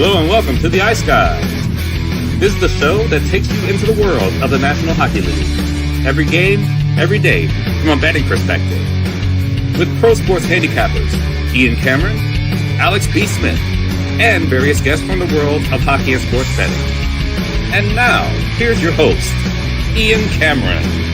Hello and welcome to the Ice Guys. This is the show that takes you into the world of the National Hockey League. Every game, every day, from a betting perspective. With pro sports handicappers, Ian Cameron, Alex B. Smith, and various guests from the world of hockey and sports betting. And now, here's your host, Ian Cameron.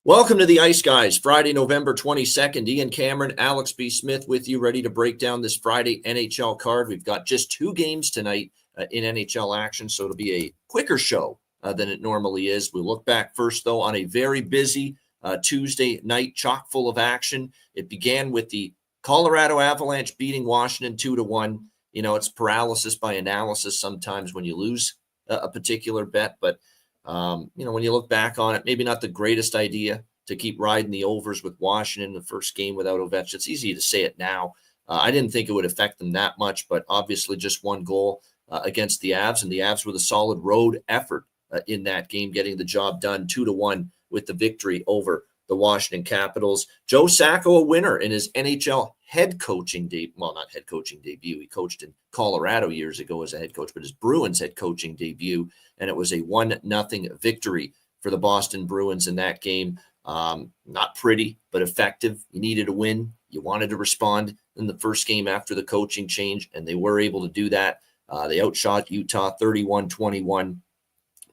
Welcome to the Ice Guys, Friday, November 22nd. Ian Cameron, Alex B. Smith with you, ready to break down this Friday NHL card. We've got just two games tonight in NHL action, so it'll be a quicker show than it normally is. We'll look back first, though, on a very busy Tuesday night, chock full of action. It began with the Colorado Avalanche beating Washington 2-1. You know, it's paralysis by analysis sometimes when you lose a particular bet, but when you look back on it, maybe not the greatest idea to keep riding the overs with Washington in the first game without Ovechkin. It's easy to say it now. I didn't think it would affect them that much, but obviously just one goal against the Avs, and the Avs with a solid road effort in that game, getting the job done 2-1 with the victory over the Washington Capitals. Joe Sacco, a winner in his NHL head coaching debut. Well, not head coaching debut. He coached in Colorado years ago as a head coach, but his Bruins head coaching debut. And it was a 1-0 victory for the Boston Bruins in that game. Not pretty, but effective. You needed a win. You wanted to respond in the first game after the coaching change, and they were able to do that. They outshot Utah 31-21.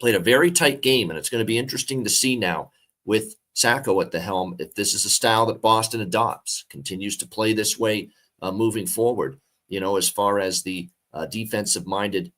Played a very tight game, and it's going to be interesting to see now with Sacco at the helm if this is a style that Boston adopts, continues to play this way moving forward, as far as the defensive-minded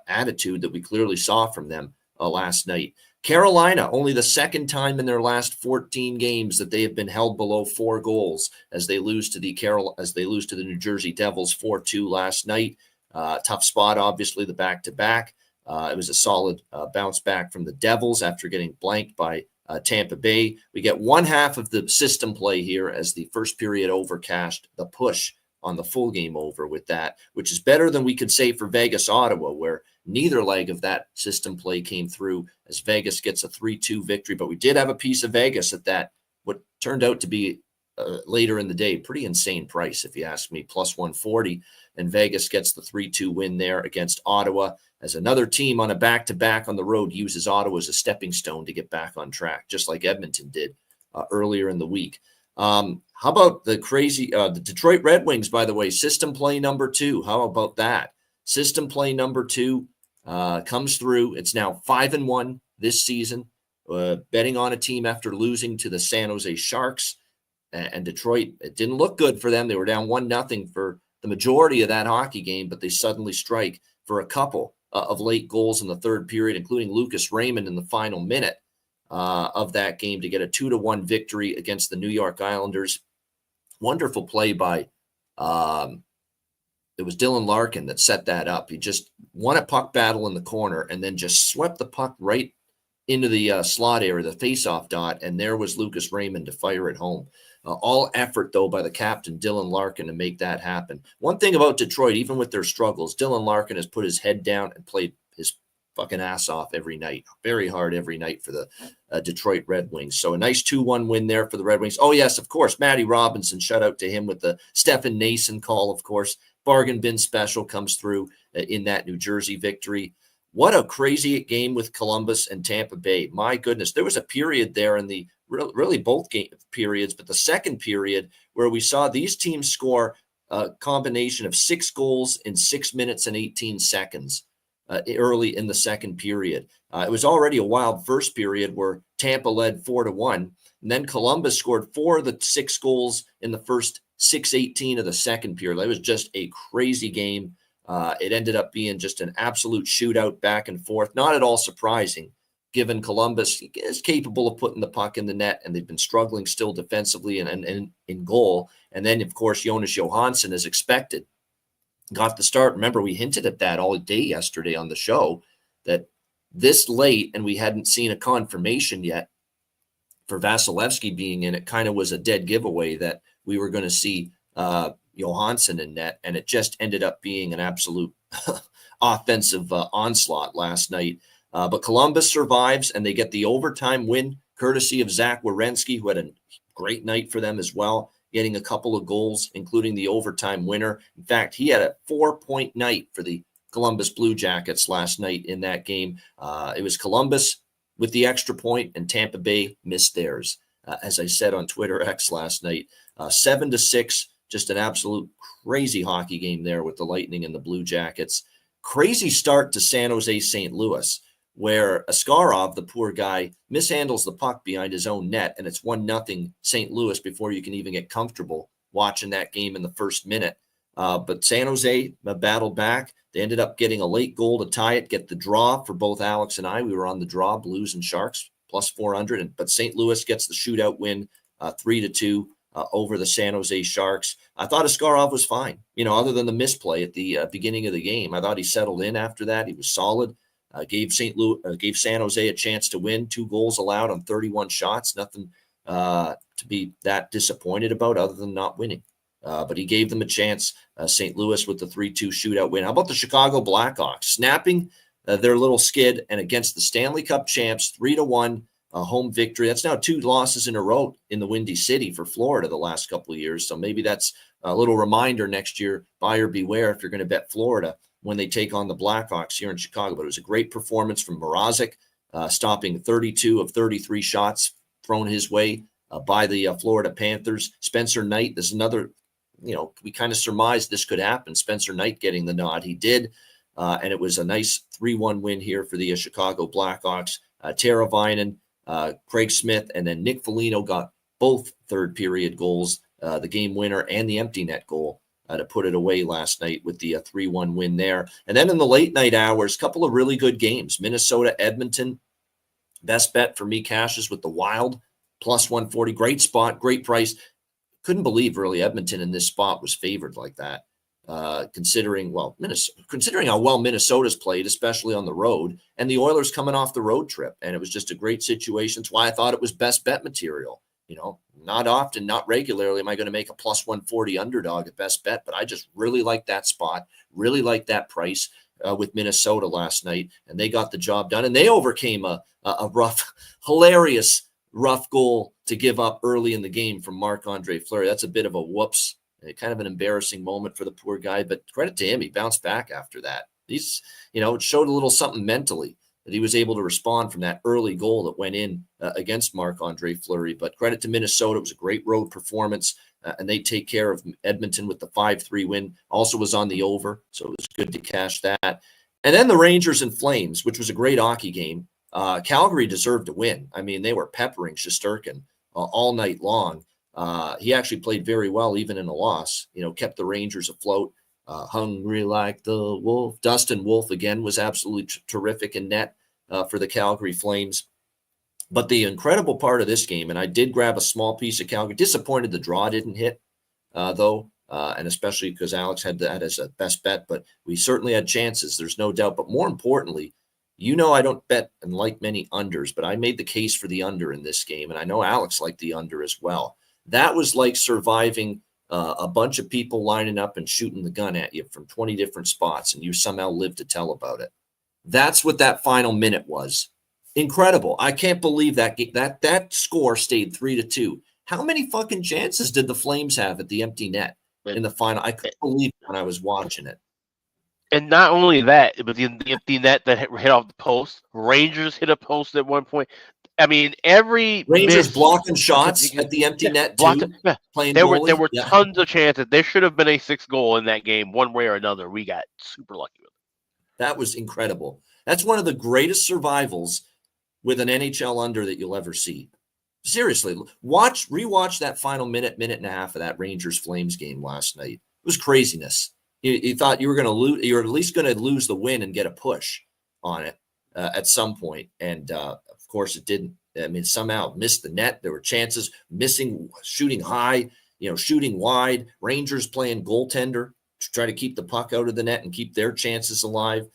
attitude that we clearly saw from them last night. Carolina, only the second time in their last 14 games that they have been held below 4 goals as they lose to the New Jersey Devils 4-2 last night. Tough spot, obviously, the back-to-back. It was a solid bounce back from the Devils after getting blanked by Tampa Bay. We get one half of the system play here as the first period overcashed the push on the full game over with that, which is better than we could say for Vegas Ottawa, where neither leg of that system play came through as Vegas gets a 3-2 victory. But we did have a piece of Vegas at that, what turned out to be later in the day, pretty insane price, if you ask me, plus 140. And Vegas gets the 3-2 win there against Ottawa, as another team on a back-to-back on the road uses Ottawa as a stepping stone to get back on track, just like Edmonton did earlier in the week. How about the Detroit Red Wings, by the way, system play number 2. How about that? System play number 2 comes through. It's now 5-1 this season, betting on a team after losing to the San Jose Sharks. And Detroit, it didn't look good for them. They were down 1-0 for the majority of that hockey game, but they suddenly strike for a couple of late goals in the third period, including Lucas Raymond in the final minute of that game to get a 2-1 victory against the New York Islanders. Wonderful play by, it was Dylan Larkin that set that up. He just won a puck battle in the corner and then just swept the puck right into the slot area, the faceoff dot, and there was Lucas Raymond to fire it home. All effort, though, by the captain, Dylan Larkin, to make that happen. One thing about Detroit, even with their struggles, Dylan Larkin has put his head down and played his fucking ass off every night, very hard every night for the Detroit Red Wings. So a nice 2-1 win there for the Red Wings. Oh, yes, of course, Matty Robinson, shout out to him with the Stefan Nason call, of course. Bargain bin special comes through in that New Jersey victory. What a crazy game with Columbus and Tampa Bay. My goodness, there was a period there in the really both game periods, but the second period where we saw these teams score a combination of 6 goals in 6 minutes and 18 seconds early in the second period. It was already a wild first period where Tampa led 4-1, and then Columbus scored 4 of the 6 goals in the first 6:18 of the second period. It was just a crazy game. It ended up being just an absolute shootout back and forth. Not at all surprising, given Columbus is capable of putting the puck in the net, and they've been struggling still defensively and in goal. And then, of course, Jonas Johansson, as expected, got the start. Remember, we hinted at that all day yesterday on the show, that this late, and we hadn't seen a confirmation yet for Vasilevsky being in, it kind of was a dead giveaway that we were going to see Johansson in net, and it just ended up being an absolute offensive onslaught last night. But Columbus survives, and they get the overtime win courtesy of Zach Werenski, who had a great night for them as well. getting a couple of goals, including the overtime winner. In fact, he had a 4-point night for the Columbus Blue Jackets last night in that game. It was Columbus with the extra point, and Tampa Bay missed theirs. As I said on Twitter X last night, 7-6, just an absolute crazy hockey game there with the Lightning and the Blue Jackets. Crazy start to San Jose St. Louis, where Askarov, the poor guy, mishandles the puck behind his own net, and it's 1-0 St. Louis before you can even get comfortable watching that game in the first minute. But San Jose battled back. They ended up getting a late goal to tie it, get the draw for both Alex and I. We were on the draw, Blues and Sharks, plus 400. But St. Louis gets the shootout win, 3-2 over the San Jose Sharks. I thought Askarov was fine, other than the misplay at the beginning of the game. I thought he settled in after that. He was solid. Gave San Jose a chance to win. 2 goals allowed on 31 shots. Nothing to be that disappointed about other than not winning. But he gave them a chance, St. Louis with the 3-2 shootout win. How about the Chicago Blackhawks? Snapping their little skid, and against the Stanley Cup champs, 3-1 home victory. That's now 2 losses in a row in the Windy City for Florida the last couple of years. So maybe that's a little reminder next year, buyer beware if you're going to bet Florida when they take on the Blackhawks here in Chicago. But it was a great performance from Mrazek, stopping 32 of 33 shots thrown his way by the Florida Panthers. Spencer Knight, there's another, we kind of surmised this could happen. Spencer Knight getting the nod. He did. And it was a nice 3-1 win here for the Chicago Blackhawks. Tara Vinen, Craig Smith, and then Nick Foligno got both third period goals, the game winner and the empty net goal to put it away last night with the 3-1 win there. And then in the late night hours, a couple of really good games. Minnesota, Edmonton, best bet for me, Cassius, with the Wild, plus 140. Great spot, great price. Couldn't believe really Edmonton in this spot was favored like that. Considering how well Minnesota's played, especially on the road, and the Oilers coming off the road trip. And it was just a great situation. That's why I thought it was best bet material. Not often, not regularly am I going to make a plus 140 underdog at best bet, but I just really like that spot, really like that price with Minnesota last night, and they got the job done. And they overcame a hilarious rough goal to give up early in the game from Marc-Andre Fleury. That's a bit of a whoops. Kind of an embarrassing moment for the poor guy, but credit to him. He bounced back after that. It showed a little something mentally that he was able to respond from that early goal that went in against Marc-Andre Fleury. But credit to Minnesota. It was a great road performance, and they take care of Edmonton with the 5-3 win. Also was on the over, so it was good to cash that. And then the Rangers and Flames, which was a great hockey game. Calgary deserved to win. I mean, they were peppering Shesterkin all night long. He actually played very well, even in a loss, kept the Rangers afloat, hungry like the wolf. Dustin Wolf, again, was absolutely terrific in net for the Calgary Flames. But the incredible part of this game, and I did grab a small piece of Calgary, disappointed the draw didn't hit, though, and especially because Alex had that as a best bet, but we certainly had chances, there's no doubt. But more importantly, I don't bet and like many unders, but I made the case for the under in this game, and I know Alex liked the under as well. That was like surviving a bunch of people lining up and shooting the gun at you from 20 different spots, and you somehow lived to tell about it. That's what that final minute was. Incredible. I can't believe that score stayed 3-2. How many fucking chances did the Flames have at the empty net in the final? I couldn't believe it when I was watching it. And not only that, but the empty net that hit off the post. Rangers hit a post at one point. I mean, every Rangers blocking shots at the empty net too. Playing there were tons of chances. There should have been a 6th goal in that game, one way or another. We got super lucky with it. That was incredible. That's one of the greatest survivals with an NHL under that you'll ever see. Seriously, rewatch that final minute and a half of that Rangers Flames game last night. It was craziness. You thought you were going to lose. You're at least going to lose the win and get a push on it at some point, and of course, it didn't. I mean, somehow missed the net. There were chances, shooting high, shooting wide. Rangers playing goaltender to try to keep the puck out of the net and keep their chances alive.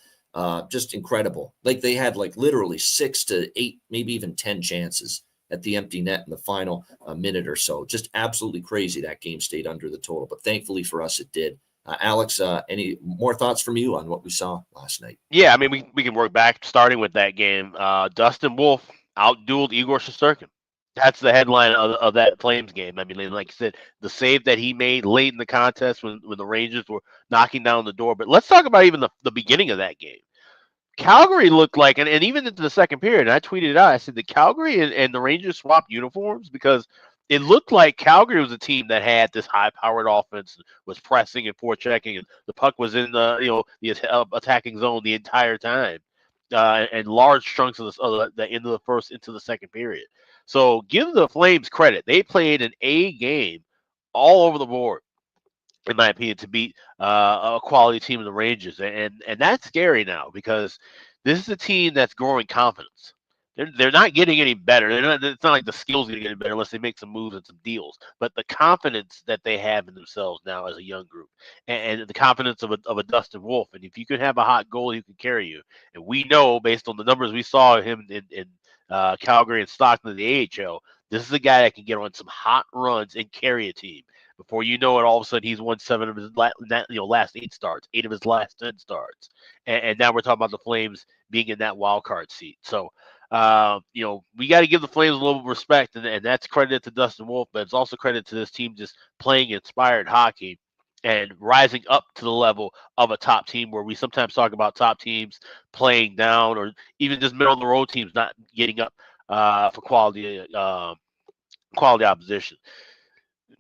Just incredible. Like they had literally 6 to 8, maybe even 10 chances at the empty net in the final minute or so. Just absolutely crazy that game stayed under the total. But thankfully for us, it did. Alex, any more thoughts from you on what we saw last night? Yeah, I mean, we can work back, starting with that game. Dustin Wolf outdueled Igor Shesterkin. That's the headline of that Flames game. I mean, like I said, the save that he made late in the contest when the Rangers were knocking down the door. But let's talk about even the beginning of that game. Calgary looked like, and even into the second period, and I tweeted it out. I said the Calgary and the Rangers swapped uniforms because it looked like Calgary was a team that had this high-powered offense, was pressing and forechecking, and the puck was in the attacking zone the entire time, and large chunks of the end of the first into the second period. So give the Flames credit; they played an A game all over the board, in my opinion, to beat a quality team in the Rangers, and that's scary now because this is a team that's growing confidence. They're not getting any better. It's not like the skills are getting any better unless they make some moves and some deals. But the confidence that they have in themselves now as a young group, and the confidence of a Dustin Wolf, and if you can have a hot goalie who can carry you, and we know based on the numbers we saw of him in Calgary and Stockton in the AHL, this is a guy that can get on some hot runs and carry a team. Before you know it, all of a sudden he's won 7 of his last 8 starts, 8 of his last 10 starts, and now we're talking about the Flames being in that wild card seat. So, we got to give the Flames a little respect, and that's credit to Dustin Wolf, but it's also credit to this team just playing inspired hockey and rising up to the level of a top team, where we sometimes talk about top teams playing down, or even just middle of the road teams not getting up for quality opposition.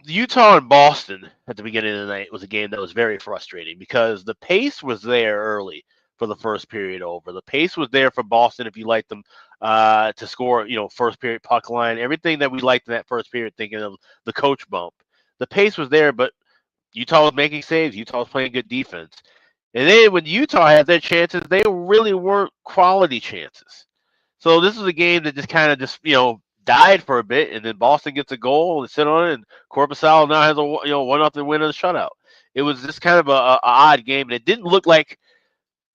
Utah and Boston at the beginning of the night was a game that was very frustrating because the pace was there early for the first period over. The pace was there for Boston if you liked them to score, first period puck line, everything that we liked in that first period, thinking of the coach bump. The pace was there, but Utah was making saves. Utah was playing good defense. And then when Utah had their chances, they really weren't quality chances. So this was a game that just kind of died for a bit, and then Boston gets a goal and sit on it, and Korpisalo now has a 1-0 win of the shutout. It was just kind of a odd game, and it didn't look like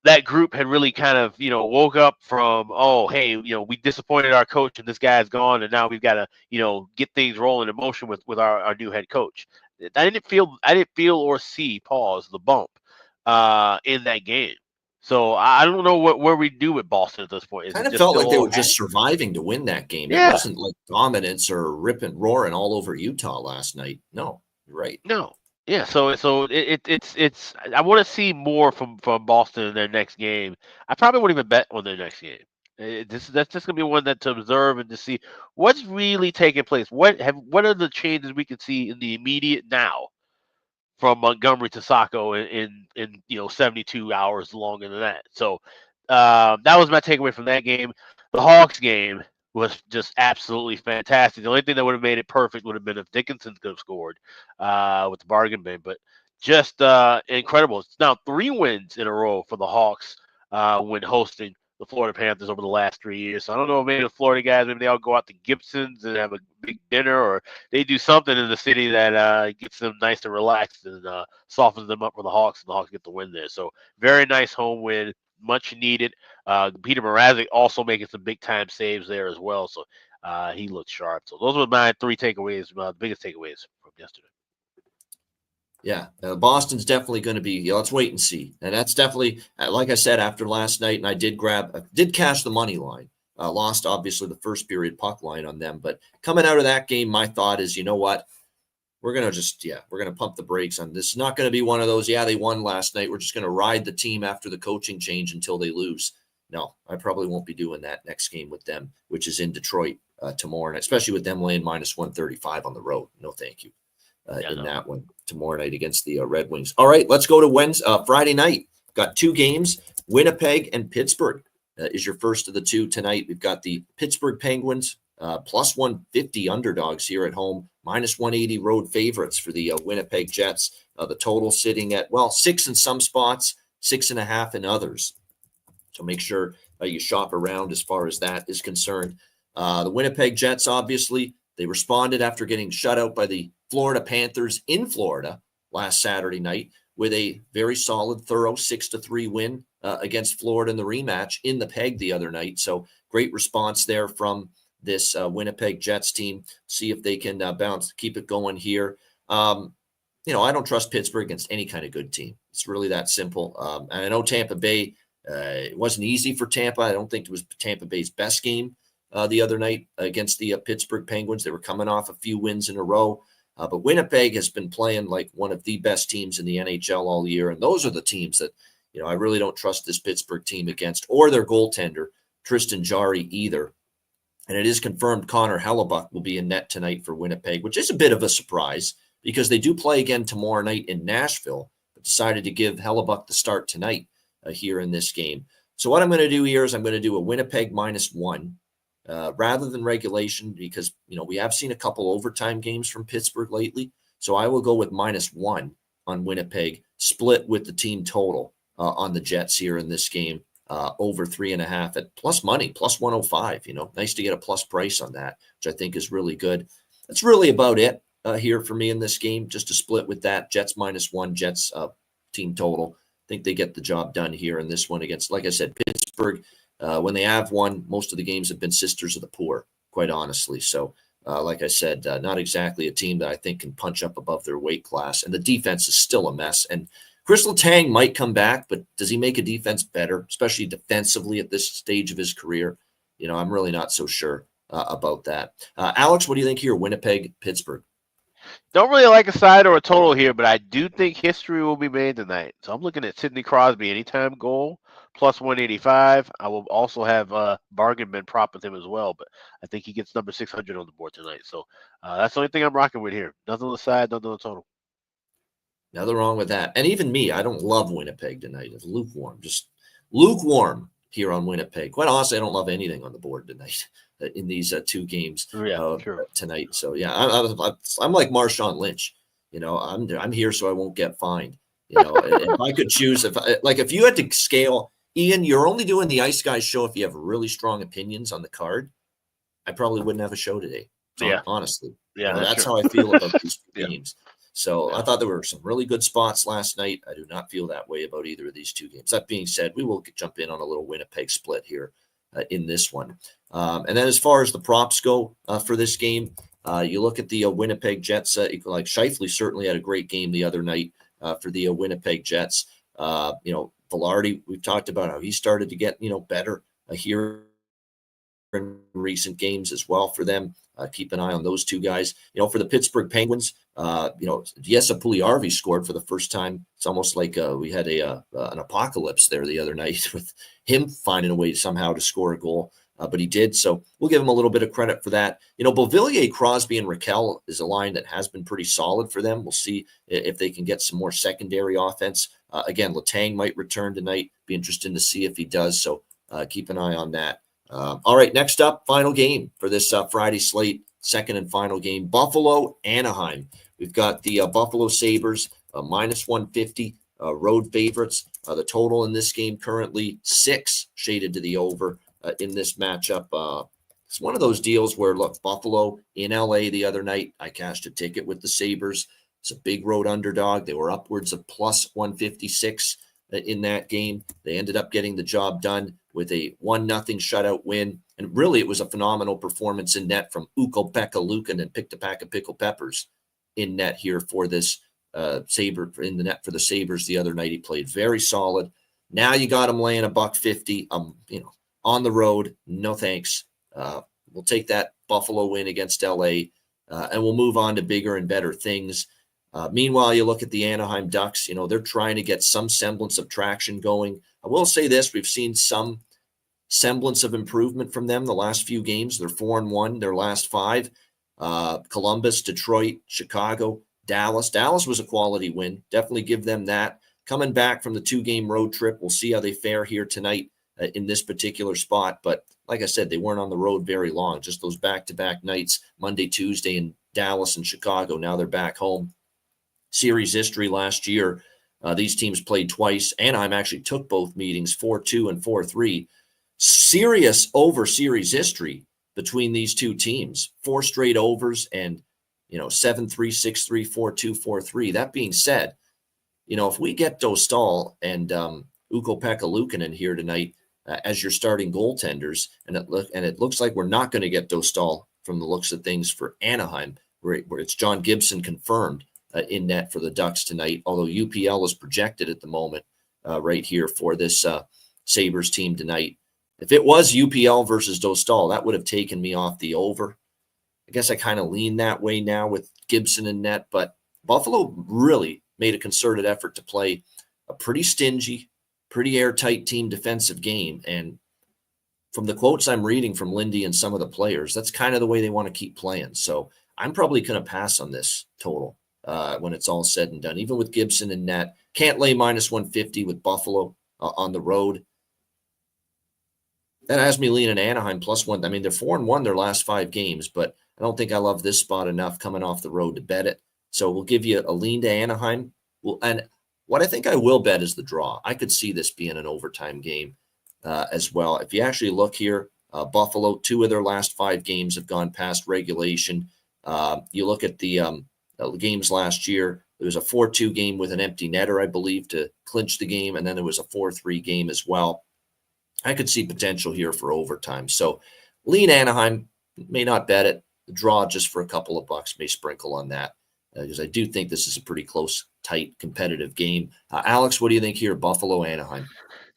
that group had really kind of woke up from, oh, hey, we disappointed our coach and this guy's gone, and now we've got to get things rolling in motion with our new head coach. I didn't feel or see the bump in that game. So I don't know where we do with Boston at this point. Is Kind it of just felt still like they were just surviving to win that game. It Yeah. wasn't like dominance or rip and roaring all over Utah last night. No, you're right. No. Yeah, so it's I want to see more from Boston in their next game. I probably won't even bet on their next game. That's just gonna be one that to observe and to see what's really taking place. What are the changes we can see in the immediate now from Montgomery to Saco in 72 hours longer than that. So that was my takeaway from that game. The Hawks game was just absolutely fantastic. The only thing that would have made it perfect would have been if Dickinson could have scored with the bargain bin, but just incredible. It's now 3 wins in a row for the Hawks when hosting the Florida Panthers over the last 3 years. So I don't know, maybe the Florida guys, maybe they all go out to Gibson's and have a big dinner, or they do something in the city that gets them nice and relaxed and softens them up for the Hawks, and the Hawks get the win there. So very nice home win, much needed. Peter Mrazek also making some big time saves there as well. So he looked sharp. So those were my 3 takeaways, the biggest takeaways from yesterday. Yeah, Boston's definitely going to be. Let's wait and see. And that's definitely, like I said, after last night, and I did cash the money line. Lost obviously the first period puck line on them, but coming out of that game, my thought is, you know what? We're going to pump the brakes on this. It's not going to be one of those, they won last night, we're just going to ride the team after the coaching change until they lose. No, I probably won't be doing that next game with them, which is in Detroit tomorrow night, especially with them laying -135 on the road. No, thank you. That one tomorrow night against the Red Wings. All right, let's go to Friday night. Got 2 games. Winnipeg and Pittsburgh is your first of the 2 tonight. We've got the Pittsburgh Penguins +150 underdogs here at home, -180 road favorites for the Winnipeg Jets. The total sitting at 6 in some spots, 6.5 in others. So make sure you shop around as far as that is concerned. The Winnipeg Jets, obviously, they responded after getting shut out by the Florida Panthers in Florida last Saturday night with a very solid, thorough 6-3 win against Florida in the rematch in the Peg the other night. So great response there from this Winnipeg Jets team. See if they can keep it going here. I don't trust Pittsburgh against any kind of good team. It's really that simple. And I know Tampa Bay, it wasn't easy for Tampa. I don't think it was Tampa Bay's best game the other night against the Pittsburgh Penguins. They were coming off a few wins in a row. But Winnipeg has been playing like one of the best teams in the NHL all year. And those are the teams that, I really don't trust this Pittsburgh team against, or their goaltender, Tristan Jarry, either. And it is confirmed Connor Hellebuck will be in net tonight for Winnipeg, which is a bit of a surprise because they do play again tomorrow night in Nashville, but decided to give Hellebuck the start tonight here in this game. So what I'm going to do here is I'm going to do a Winnipeg -1 rather than regulation because, we have seen a couple overtime games from Pittsburgh lately. So I will go with -1 on Winnipeg, split with the team total on the Jets here in this game. Over 3.5 at plus money, plus 105. Nice to get a plus price on that, which I think is really good. That's really about it here for me in this game. Just to split with that Jets -1, Jets team total. I think they get the job done here in this one against, like I said, Pittsburgh. When they have won, most of the games have been sisters of the poor, quite honestly. So, like I said, not exactly a team that I think can punch up above their weight class. And the defense is still a mess. And Chris Letang might come back, but does he make a defense better, especially defensively at this stage of his career? I'm really not so sure about that. Alex, what do you think here? Winnipeg, Pittsburgh. Don't really like a side or a total here, but I do think history will be made tonight. So I'm looking at Sidney Crosby anytime goal, plus 185. I will also have bargain bin prop with him as well, but I think he gets number 600 on the board tonight. So that's the only thing I'm rocking with here. Nothing on the side, nothing on the total. Nothing wrong with that. And even me, I don't love Winnipeg tonight. It's lukewarm, just lukewarm here on Winnipeg. Quite honestly, I don't love anything on the board tonight in these two games tonight. So, yeah, I'm like Marshawn Lynch. I'm here so I won't get fined. If I could choose, if you had to scale, Ian, you're only doing the Ice Guys show if you have really strong opinions on the card. I probably wouldn't have a show today. Honestly. Yeah, that's how I feel about these games. So I thought there were some really good spots last night. I do not feel that way about either of these two games. That being said, we will jump in on a little Winnipeg split here in this one. And then as far as the props go for this game, you look at the Winnipeg Jets. Like Scheifele certainly had a great game the other night for the Winnipeg Jets. Velarde, we've talked about how he started to get, better here in recent games as well for them. Keep an eye on those two guys. For the Pittsburgh Penguins, Jesse Puljujarvi scored for the first time. It's almost like we had an apocalypse there the other night with him finding a way somehow to score a goal. But he did. So we'll give him a little bit of credit for that. Beauvillier, Crosby, and Raquel is a line that has been pretty solid for them. We'll see if they can get some more secondary offense. Again, Letang might return tonight. Be interesting to see if he does. So keep an eye on that. All right, next up, final game for this Friday slate, second and final game, Buffalo, Anaheim. We've got the Buffalo Sabres, -150, road favorites. The total in this game currently 6, shaded to the over in this matchup. It's one of those deals where, look, Buffalo in LA the other night, I cashed a ticket with the Sabres. It's a big road underdog. They were upwards of plus 156 in that game. They ended up getting the job done with a 1-0 shutout win. And really, it was a phenomenal performance in net from Ukko-Pekka Luukkonen and picked a pack of pickled peppers in net here for this Sabre, in the net for the Sabres the other night. He played very solid. Now you got him laying $1.50, on the road. No thanks. We'll take that Buffalo win against LA, and we'll move on to bigger and better things. Meanwhile, you look at the Anaheim Ducks, they're trying to get some semblance of traction going. I will say this, we've seen some semblance of improvement from them the last few games. They're 4-1, their last 5. Columbus, Detroit, Chicago, Dallas. Dallas was a quality win. Definitely give them that. Coming back from the 2-game road trip, we'll see how they fare here tonight in this particular spot. But like I said, they weren't on the road very long, just those back-to-back nights, Monday, Tuesday in Dallas and Chicago. Now they're back home. Series history last year, these teams played twice. Anaheim actually took both meetings, 4-2 and 4-3. Serious over series history between these two teams. 4 straight overs and, 7-3, 6-3, 4-2, 4-3. That being said, if we get Dostal and Ukko-Pekka Luukkonen here tonight as your starting goaltenders, and it looks like we're not going to get Dostal from the looks of things for Anaheim, where it's John Gibson confirmed in net for the Ducks tonight, although UPL is projected at the moment right here for this Sabres team tonight. If it was UPL versus Dostal, that would have taken me off the over. I guess I kind of lean that way now with Gibson and net, but Buffalo really made a concerted effort to play a pretty stingy, pretty airtight team defensive game. And from the quotes I'm reading from Lindy and some of the players, that's kind of the way they want to keep playing. So I'm probably going to pass on this total when it's all said and done, even with Gibson and net. Can't lay minus 150 with Buffalo on the road. That has me leaning Anaheim +1. I mean, they're 4-1 their last 5 games, but I don't think I love this spot enough coming off the road to bet it. So we'll give you a lean to Anaheim. And what I think I will bet is the draw. I could see this being an overtime game as well. If you actually look here, Buffalo, 2 of their last 5 games have gone past regulation. You look at the games last year, there was a 4-2 game with an empty netter, I believe, to clinch the game, and then there was a 4-3 game as well. I could see potential here for overtime. So lean Anaheim, may not bet it. The draw just for a couple of bucks, may sprinkle on that, because I do think this is a pretty close, tight, competitive game. Alex, what do you think here, Buffalo, Anaheim?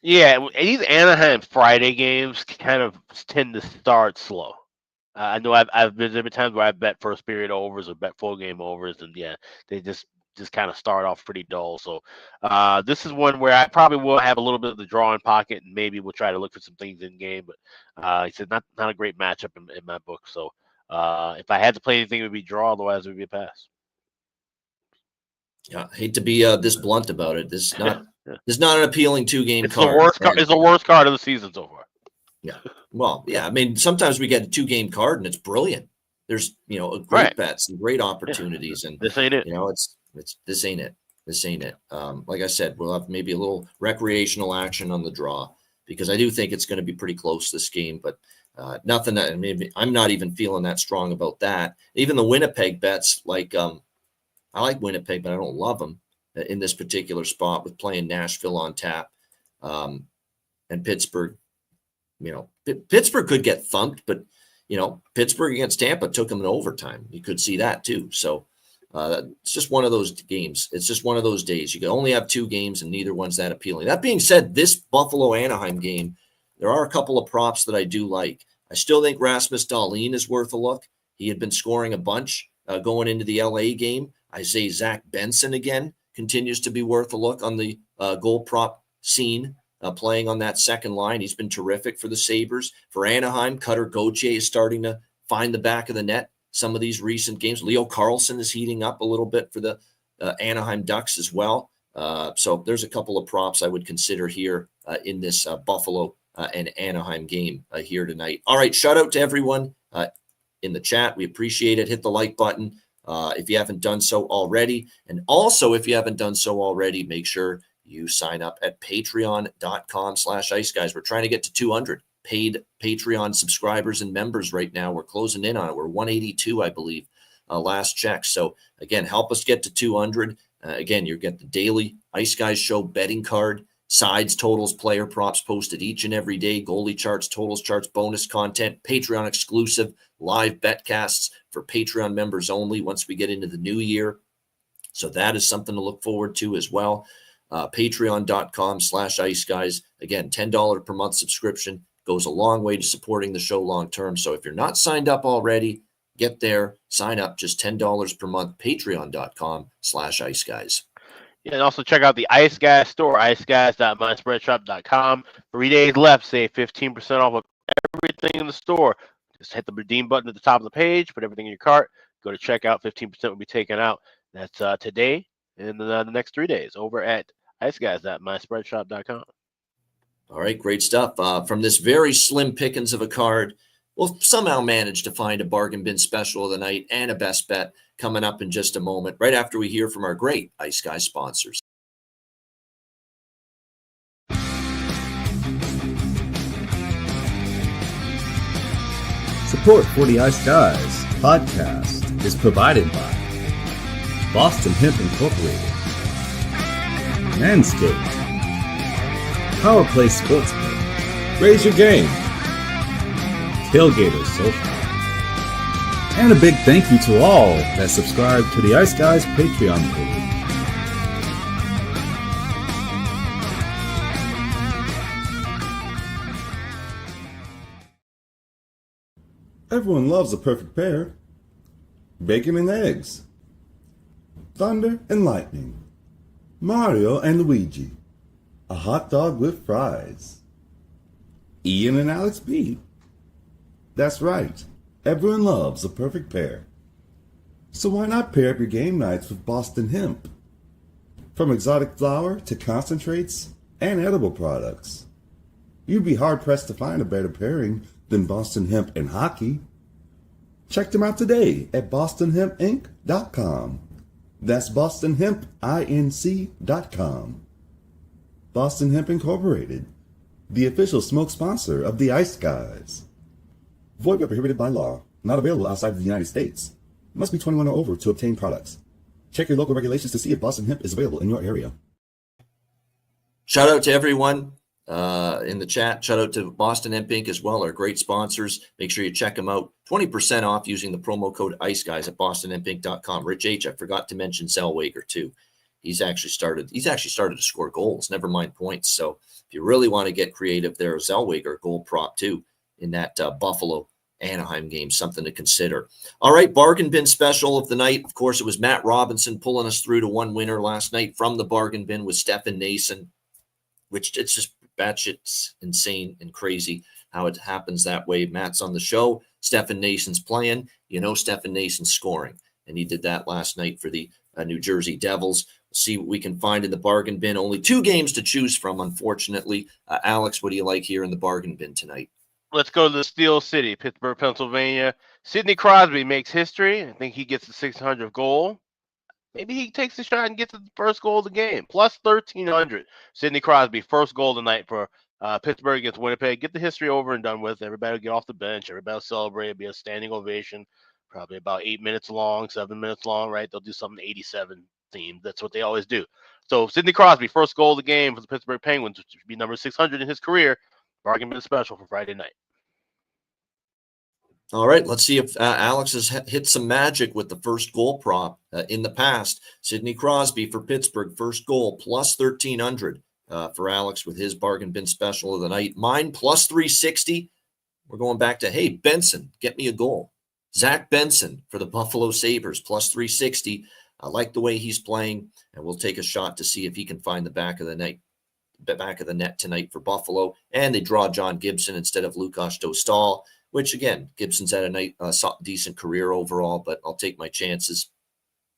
Yeah, these Anaheim Friday games kind of tend to start slow. I know I've been there times where I bet first period overs or bet full game overs, and yeah, they just kind of start off pretty dull. So this is one where I probably will have a little bit of the draw in pocket, and maybe we'll try to look for some things in game. But he said not a great matchup in my book. So if I had to play anything, it would be draw. Otherwise, it would be a pass. Yeah, I hate to be this blunt about it. This is not this is not an appealing 2-game card. It's the worst card of the season so far. Yeah. Well, yeah. I mean, sometimes we get a 2-game card and it's brilliant. There's great bets and great opportunities, and this ain't it. This ain't it. This ain't it. Like I said, we'll have maybe a little recreational action on the draw, because I do think it's going to be pretty close this game, but nothing that maybe I'm not even feeling that strong about that. Even the Winnipeg bets, like I like Winnipeg, but I don't love them in this particular spot with playing Nashville on tap and Pittsburgh. Pittsburgh could get thumped, but Pittsburgh against Tampa took them in overtime. You could see that too. So it's just one of those games. It's just one of those days. You can only have 2 games, and neither one's that appealing. That being said, this Buffalo-Anaheim game, there are a couple of props that I do like. I still think Rasmus Dahlin is worth a look. He had been scoring a bunch going into the LA game. I say Zach Benson again continues to be worth a look on the goal prop scene, playing on that second line. He's been terrific for the Sabres. For Anaheim, Cutter Gauthier is starting to find the back of the net some of these recent games. Leo Carlsson is heating up a little bit for the Anaheim Ducks as well. So there's a couple of props I would consider here in this Buffalo and Anaheim game here tonight. All right, shout out to everyone in the chat. We appreciate it. Hit the like button if you haven't done so already. And also, if you haven't done so already, make sure you sign up at patreon.com/iceguys. We're trying to get to 200 paid Patreon subscribers and members right now. We're closing in on it. We're 182, I believe, last check. So again, help us get to 200. Again, you get the daily Ice Guys show betting card, sides, totals, player props posted each and every day, goalie charts, totals charts, bonus content, Patreon exclusive, live betcasts for Patreon members only once we get into the new year. So that is something to look forward to as well. Patreon.com/iceguys. Again, $10 per month subscription goes a long way to supporting the show long term. So if you're not signed up already, get there, sign up, just $10 per month, patreon.com/iceguys. Yeah, and also check out the Ice Guys store, iceguys.myspreadshop.com. 3 days left, save 15% off of everything in the store. Just hit the redeem button at the top of the page, put everything in your cart, go to checkout, 15% will be taken out. That's today and the next 3 days over at iceguys.myspreadshop.com. All right, great stuff. From this very slim pickings of a card, we'll somehow manage to find a bargain bin special of the night and a best bet coming up in just a moment, right after we hear from our great Ice Guys sponsors. Support for the Ice Guys podcast is provided by Boston Hemp Incorporated, Manscaped, Power Play Sportsbook, Raise Your Game, Tailgaters Social, and a big thank you to all that subscribe to the Ice Guys Patreon page. Everyone loves a perfect pair. Bacon and eggs. Thunder and lightning. Mario and Luigi. A hot dog with fries. Ian and Alex B. That's right. Everyone loves a perfect pair. So why not pair up your game nights with Boston Hemp? From exotic flower to concentrates and edible products. You'd be hard-pressed to find a better pairing than Boston Hemp and hockey. Check them out today at bostonhempinc.com. That's bostonhempinc.com. Boston Hemp Incorporated, the official smoke sponsor of the Ice Guys. Void where prohibited by law. Not available outside of the United States. Must be 21 or over to obtain products. Check your local regulations to see if Boston Hemp is available in your area. Shout out to everyone in the chat. Shout out to Boston Hemp Inc. as well, our great sponsors. Make sure you check them out. 20% off using the promo code IceGuys at bostonhempinc.com. Rich H, I forgot to mention Zellweger too. He's actually started to score goals, never mind points. So if you really want to get creative there, Zellweger goal prop too in that Buffalo Anaheim game, something to consider. All right, bargain bin special of the night. Of course, it was Matt Robinson pulling us through to one winner last night from the bargain bin with Stefan Nason, which it's just batshit insane and crazy how it happens that way. Matt's on the show. Stefan Nason's playing. Stefan Nason's scoring. And he did that last night for the New Jersey Devils. We'll see what we can find in the bargain bin. Only 2 games to choose from, unfortunately. Alex, what do you like here in the bargain bin tonight? Let's go to the Steel City, Pittsburgh, Pennsylvania. Sidney Crosby makes history. I think he gets the 600th goal. Maybe he takes a shot and gets the first goal of the game. Plus 1,300. Sidney Crosby, first goal tonight for Pittsburgh against Winnipeg. Get the history over and done with. Everybody will get off the bench. Everybody will celebrate. It'll be a standing ovation. Probably about 8 minutes long, 7 minutes long, right? They'll do something 87 themed. That's what they always do. So Sidney Crosby, first goal of the game for the Pittsburgh Penguins, which would be number 600 in his career. Bargain bin special for Friday night. All right, let's see if Alex has hit some magic with the first goal prop in the past. Sidney Crosby for Pittsburgh, first goal, plus 1,300 for Alex with his bargain bin special of the night. Mine, plus 360. We're going back to, hey, Benson, get me a goal. Zach Benson for the Buffalo Sabres, plus 360. I like the way he's playing, and we'll take a shot to see if he can find the back of the net tonight for Buffalo. And they draw John Gibson instead of Lukas Dostal, which, again, Gibson's had a decent career overall, but I'll take my chances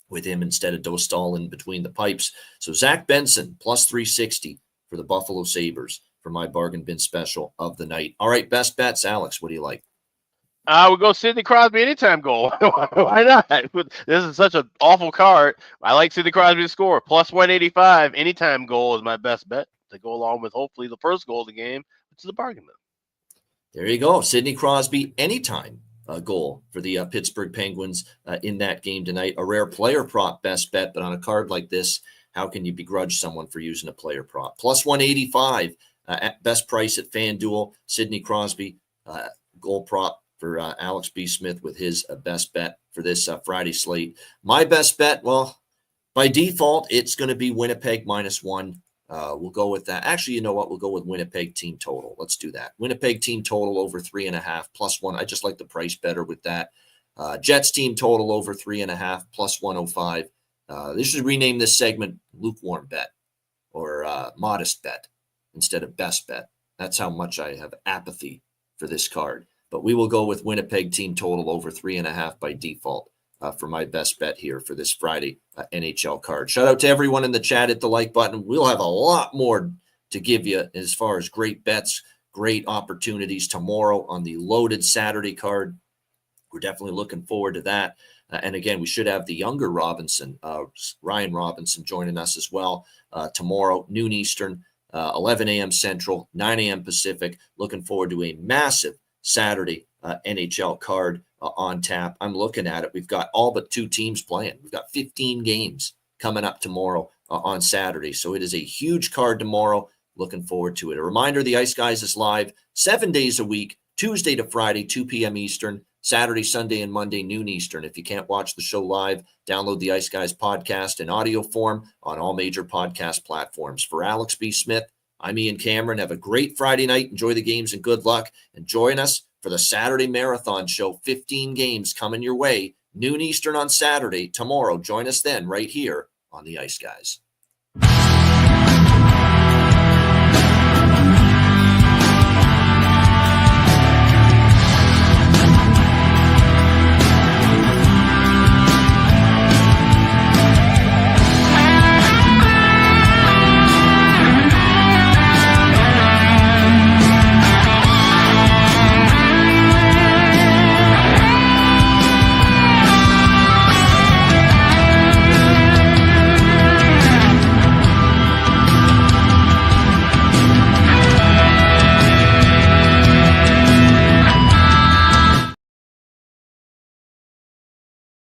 with him instead of Dostal in between the pipes. So Zach Benson, plus 360 for the Buffalo Sabres for my bargain bin special of the night. All right, best bets. Alex, what do you like? I would go Sidney Crosby anytime goal. Why not? This is such an awful card. I like Sidney Crosby to score. Plus 185, anytime goal is my best bet to go along with hopefully the first goal of the game, which is a bargain bin. There you go. Sidney Crosby, anytime goal for the Pittsburgh Penguins in that game tonight. A rare player prop best bet, but on a card like this, how can you begrudge someone for using a player prop? Plus 185 at best price at FanDuel. Sidney Crosby goal prop for Alex B. Smith with his best bet for this Friday slate. My best bet, well, by default, it's going to be Winnipeg -1. We'll go with that. Actually, you know what? We'll go with Winnipeg team total. Let's do that. Winnipeg team total over 3.5 +1. I just like the price better with that. Jets team total over 3.5 plus 105. They should rename this segment lukewarm bet or modest bet instead of best bet. That's how much I have apathy for this card. But we will go with Winnipeg team total over 3.5 by default for my best bet here for this Friday NHL card. Shout out to everyone in the chat. Hit the like button. We'll have a lot more to give you as far as great bets, great opportunities tomorrow on the loaded Saturday card. We're definitely looking forward to that. And again, we should have the younger Robinson, Ryan Robinson, joining us as well tomorrow, noon Eastern, 11 a.m. Central, 9 a.m. Pacific. Looking forward to a massive Saturday NHL card on tap. I'm looking at it. We've got all but 2 teams playing. We've got 15 games coming up tomorrow on Saturday. So it is a huge card tomorrow. Looking forward to it. A reminder, the Ice Guys is live 7 days a week, Tuesday to Friday, 2 p.m. Eastern, Saturday, Sunday, and Monday, noon Eastern. If you can't watch the show live, download the Ice Guys podcast in audio form on all major podcast platforms. For Alex B. Smith, I'm Ian Cameron. Have a great Friday night. Enjoy the games and good luck. And join us for the Saturday Marathon Show. 15 games coming your way, noon Eastern on Saturday. Tomorrow, join us then right here on the Ice Guys.